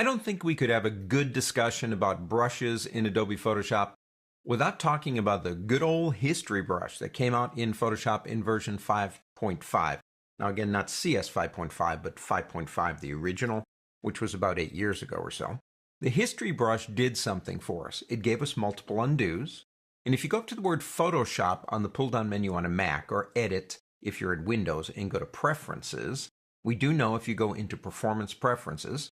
I don't think we could have a good discussion about brushes in Adobe Photoshop without talking about the good old history brush that came out in Photoshop in version 5.5. Now again, not CS 5.5, but 5.5, the original, which was about 8 years ago or so. The history brush did something for us. It gave us multiple undos. And if you go up to the word Photoshop on the pull-down menu on a Mac, or Edit if you're at Windows, and go to Preferences, we do know if you go into Performance Preferences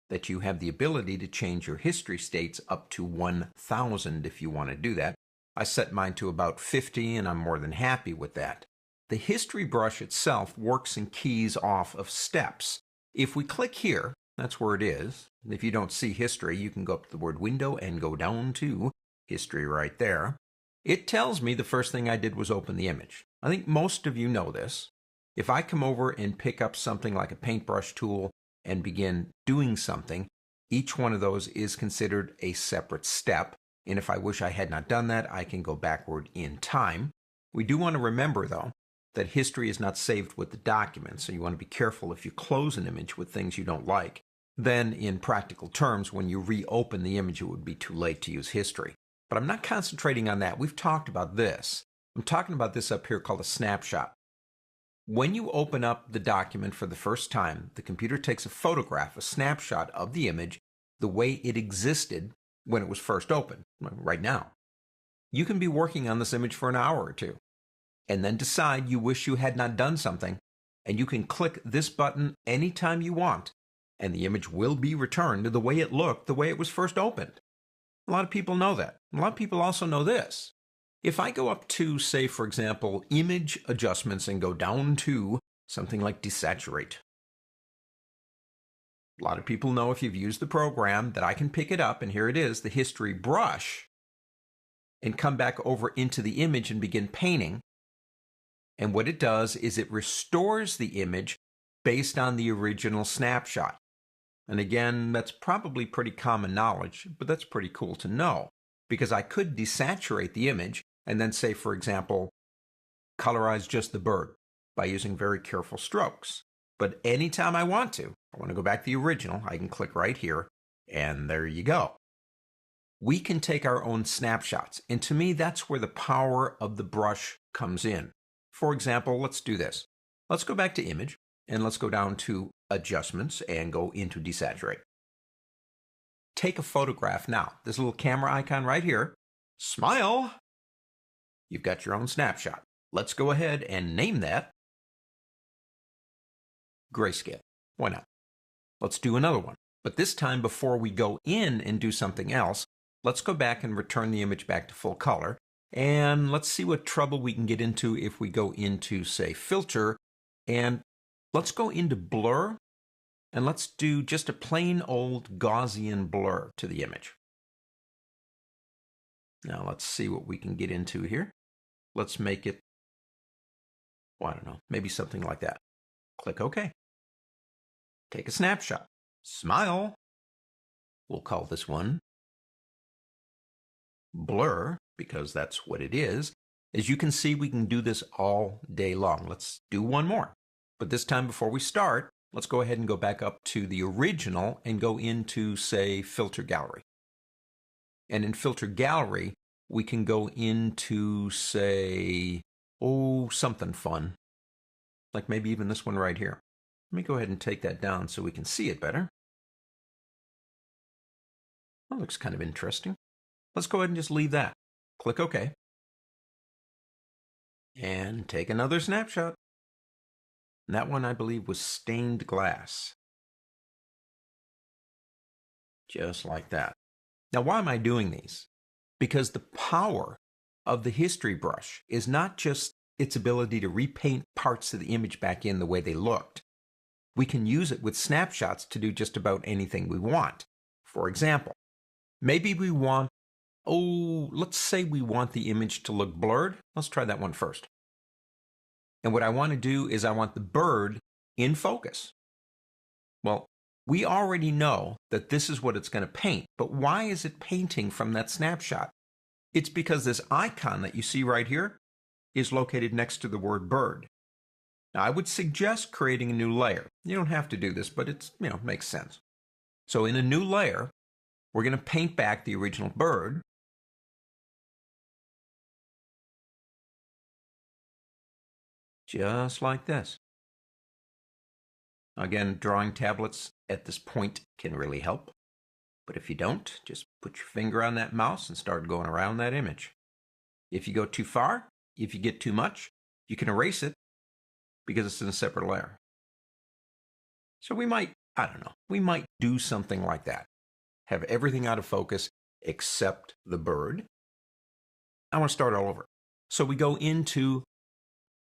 that you have the ability to change your history states up to 1000 if you want to do that. I set mine to about 50 and I'm more than happy with that. The history brush itself works in keys off of steps. If we click here, that's where it is. If you don't see history, you can go up to the word window and go down to history right there. It tells me the first thing I did was open the image. I think most of you know this. If I come over and pick up something like a paintbrush tool and begin doing something, each one of those is considered a separate step. And if I wish I had not done that, I can go backward in time. We do want to remember, though, that history is not saved with the document, so you want to be careful if you close an image with things you don't like. Then, in practical terms, when you reopen the image, it would be too late to use history. But I'm not concentrating on that. We've talked about this. I'm talking about this up here called a snapshot. When you open up the document for the first time, the computer takes a photograph, a snapshot of the image, the way it existed when it was first opened, right now. You can be working on this image for an hour or two, and then decide you wish you had not done something, and you can click this button anytime you want, and the image will be returned to the way it looked, the way it was first opened. A lot of people know that. A lot of people also know this. If I go up to, say, for example, image adjustments and go down to something like desaturate. A lot of people know if you've used the program that I can pick it up, and here it is, the history brush, and come back over into the image and begin painting. And what it does is it restores the image based on the original snapshot. And again, that's probably pretty common knowledge, but that's pretty cool to know, because I could desaturate the image and then say, for example, colorize just the bird by using very careful strokes. But anytime I want to go back to the original, I can click right here, and there you go. We can take our own snapshots, and to me, that's where the power of the brush comes in. For example, let's do this. Let's go back to image, and let's go down to adjustments and go into desaturate. Take a photograph now. This little camera icon right here. Smile! You've got your own snapshot. Let's go ahead and name that grayscale. Why not? Let's do another one. But this time, before we go in and do something else, let's go back and return the image back to full color. And let's see what trouble we can get into if we go into, say, filter. And let's go into blur. And let's do just a plain old Gaussian blur to the image. Now let's see what we can get into here. Let's make it, well, I don't know, maybe something like that. Click OK. Take a snapshot. Smile. We'll call this one blur, because that's what it is. As you can see, we can do this all day long. Let's do one more. But this time, before we start, let's go ahead and go back up to the original and go into, say, Filter Gallery. And in Filter Gallery, we can go into, say, something fun. Like maybe even this one right here. Let me go ahead and take that down so we can see it better. That looks kind of interesting. Let's go ahead and just leave that. Click OK. And take another snapshot. And that one, I believe, was stained glass. Just like that. Now, why am I doing these? Because the power of the history brush is not just its ability to repaint parts of the image back in the way they looked. We can use it with snapshots to do just about anything we want. For example, maybe we want, let's say we want the image to look blurred. Let's try that one first. And what I want to do is I want the bird in focus. Well, we already know that this is what it's going to paint, but why is it painting from that snapshot? It's because this icon that you see right here is located next to the word bird. Now, I would suggest creating a new layer. You don't have to do this, but it's, makes sense. So in a new layer, we're going to paint back the original bird. Just like this. Again, drawing tablets at this point can really help. But if you don't, just put your finger on that mouse and start going around that image. If you go too far, if you get too much, you can erase it because it's in a separate layer. So we might, I don't know, we might do something like that. Have everything out of focus except the bird. I want to start all over. So we go into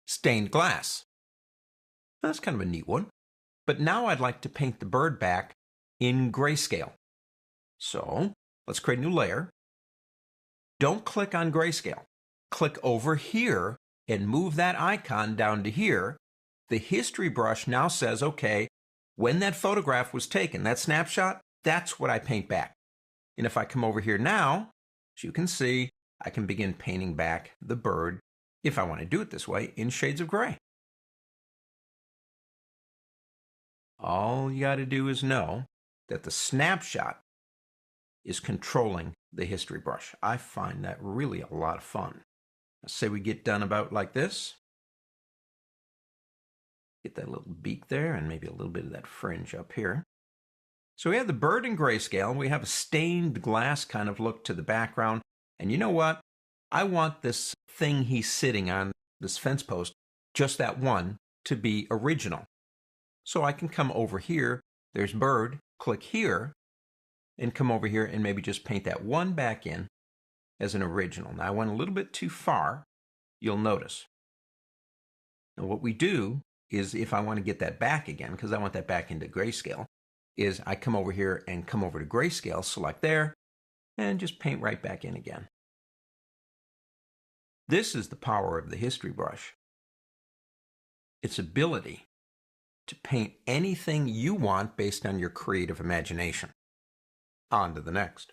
stained glass. That's kind of a neat one. But now I'd like to paint the bird back in grayscale. So let's create a new layer. Don't click on grayscale. Click over here and move that icon down to here. The history brush now says, okay, when that photograph was taken, that snapshot, that's what I paint back. And if I come over here now, as you can see, I can begin painting back the bird, if I want to do it this way, in shades of gray. All you got to do is know that the snapshot is controlling the history brush. I find that really a lot of fun. Let's say we get done about like this. Get that little beak there and maybe a little bit of that fringe up here. So we have the bird in grayscale and we have a stained glass kind of look to the background. And you know what? I want this thing he's sitting on, this fence post, just that one, to be original. So I can come over here, there's bird, click here, and come over here and maybe just paint that one back in as an original. Now I went a little bit too far, you'll notice. Now what we do is, if I want to get that back again, because I want that back into grayscale, is I come over here and come over to grayscale, select there, and just paint right back in again. This is the power of the history brush. Its ability to paint anything you want based on your creative imagination. On to the next.